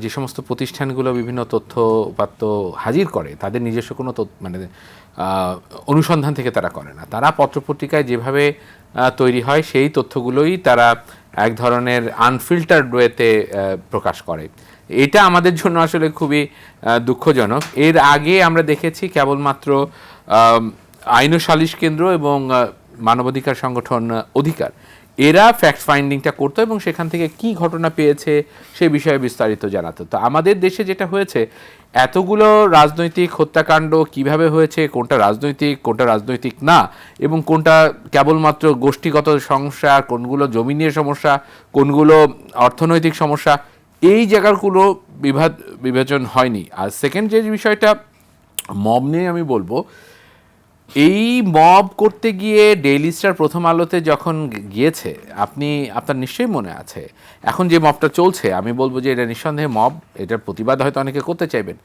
যে সমস্ত প্রতিষ্ঠানগুলো বিভিন্ন তথ্য উপাত্ত হাজির করে তাদের নিজস্ব কোনো মানে অনুসন্ধান থেকে তারা করে না। তারা পত্রপত্রিকায় যেভাবে তৈরি হয় সেই তথ্যগুলোই তারা এক ধরনের আনফিল্টার্ড ওয়েতে প্রকাশ করে। এটা আমাদের জন্য আসলে খুবই দুঃখজনক। এর আগে আমরা দেখেছি কেবলমাত্র আইন ও সালিশ কেন্দ্র এবং মানবাধিকার সংগঠন অধিকার এরা ফ্যাক্ট ফাইন্ডিংটা করতো এবং সেখান থেকে কি ঘটনা পেয়েছে সে বিষয়ে বিস্তারিত জানাতো। তো আমাদের দেশে যেটা হয়েছে, এতগুলো রাজনৈতিক হত্যাকাণ্ড কিভাবে হয়েছে, কোনটা রাজনৈতিক না, এবং কোনটা কেবলমাত্র গোষ্ঠীগত সমস্যা, কোনগুলো জমি নিয়ে সমস্যা, কোনগুলো অর্থনৈতিক সমস্যা, এই জায়গাগুলো বিভাজন হয়নি। আর সেকেন্ড যে বিষয়টা মব নিয়ে আমি বলবো, এই মব করতে গিয়ে ডেইলি স্টার প্রথম আলোতে যখন গিয়েছে, আপনার নিশ্চয়ই মনে আছে, এখন যে মবটা চলছে আমি বলবো যে এটা নিঃসন্দেহে মব, এটার প্রতিবাদ হয়তো অনেকে করতে চাইবেন।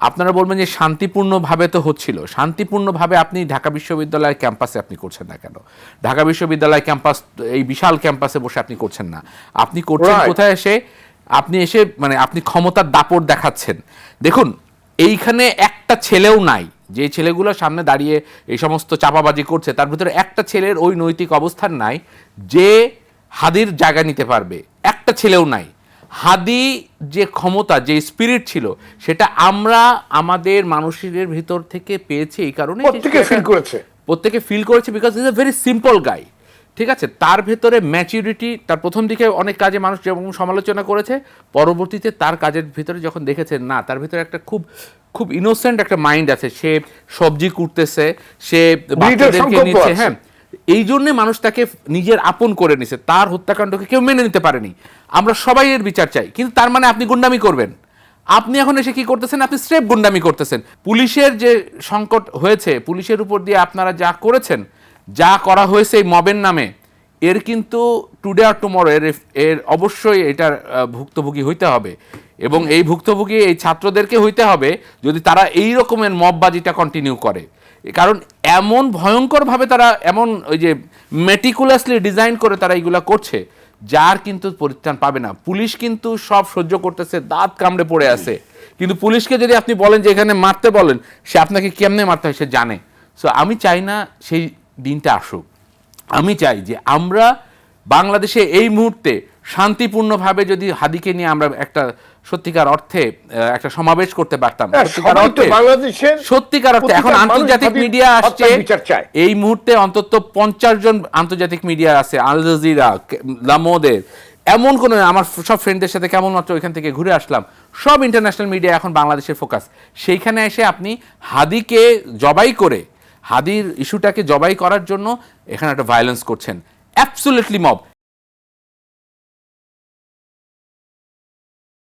আপনারা বলবেন যে শান্তিপূর্ণভাবে তো হচ্ছিল, শান্তিপূর্ণভাবে আপনি ঢাকা বিশ্ববিদ্যালয়ের ক্যাম্পাসে আপনি করছেন না কেন? ঢাকা বিশ্ববিদ্যালয় ক্যাম্পাস, এই বিশাল ক্যাম্পাসে বসে আপনি করছেন না, আপনি করছেন কোথায় এসে? আপনি এসে মানে আপনি ক্ষমতার দাপট দেখাচ্ছেন। দেখুন, এইখানে একটা ছেলেও নাই, যে ছেলেগুলো সামনে দাঁড়িয়ে এই সমস্ত চাপাবাজি করছে তার ভিতরে একটা ছেলের ওই নৈতিক অবস্থান নাই যে হাদির জায়গা নিতে পারবে, একটা ছেলেও নাই। হাদি যে ক্ষমতা, যে স্পিরিট ছিল, সেটা আমরা আমাদের মানুষের ভিতর থেকে পেয়েছি এই কারণে প্রত্যেকে ফিল করেছে because is a very simple guy. ঠিক আছে, তার ভেতরে ম্যাচুরিটি, তার প্রথম দিকে অনেক কাজে মানুষ যেমন সমালোচনা করেছে, পরবর্তীতে তার কাজের ভিতরে যখন দেখেছে না, তার ভিতরে একটা খুব খুব ইনোসেন্ট একটা মাইন্ড আছে, সে সবজি কুটতেছে, সে বাচ্চাদেরকে নিচ্ছে, হ্যাঁ, এই জন্যে মানুষ তাকে নিজের আপন করে নিছে। তার হত্যাকাণ্ডকে কেউ মেনে নিতে পারেনি। আমরা সবাই এর বিচার চাই, কিন্তু তার মানে আপনি গুন্ডামি করবেন? আপনি এখন এসে কি করতেছেন? আপনি স্রেফ গুন্ডামি করতেছেন। পুলিশের যে সংকট হয়েছে, পুলিশের উপর দিয়ে আপনারা যা করেছেন, যা করা হয়েছে এই মবের নামে, এর কিন্তু টুডে আর টুমরো এর অবশ্যই এটার ভুক্তভোগী হইতে হবে, এবং এই ভুক্তভোগী এই ছাত্রদেরকে হইতে হবে যদি তারা এই রকমের মববাজিটা কন্টিনিউ করে। কারণ এমন ভয়ঙ্করভাবে তারা এমন ওই যে মেটিকুলাসলি ডিজাইন করে তারা এইগুলা করছে, যার কিন্তু পরিত্রাণ পাবে না। পুলিশ কিন্তু সব সহ্য করতেছে, দাঁত কামড়ে পড়ে আছে, কিন্তু পুলিশকে যদি আপনি বলেন যে এখানে মারতে বলেন, সে আপনাকে কেমনে মারতে হয় সে জানে। সো আমি চাই না সেই দিনটা আসুক। আমি চাই যে আমরা বাংলাদেশে এই মুহূর্তে শান্তিপূর্ণভাবে যদি হাদিকে নিয়ে আমরা একটা সত্যিকার অর্থে একটা সমাবেশ করতে পারতাম, সত্যিকার অর্থে। এখন আন্তর্জাতিক মিডিয়া আসছে, এই মুহূর্তে অন্তত 50 জন আন্তর্জাতিক মিডিয়া আছে, আল জাজিরা, লামোদের, এমন কোনো, আমার সব ফ্রেন্ডদের সাথে কেমনমাত্র ওইখান থেকে ঘুরে আসলাম, সব ইন্টারন্যাশনাল মিডিয়া এখন বাংলাদেশের ফোকাস। সেইখানে এসে আপনি হাদিকে জবাই করে, হাদির ইস্যুটাকে জবাই করার জন্য এখানে একটা ভায়োলেন্স করছেন, অ্যাবসলিউটলি মব।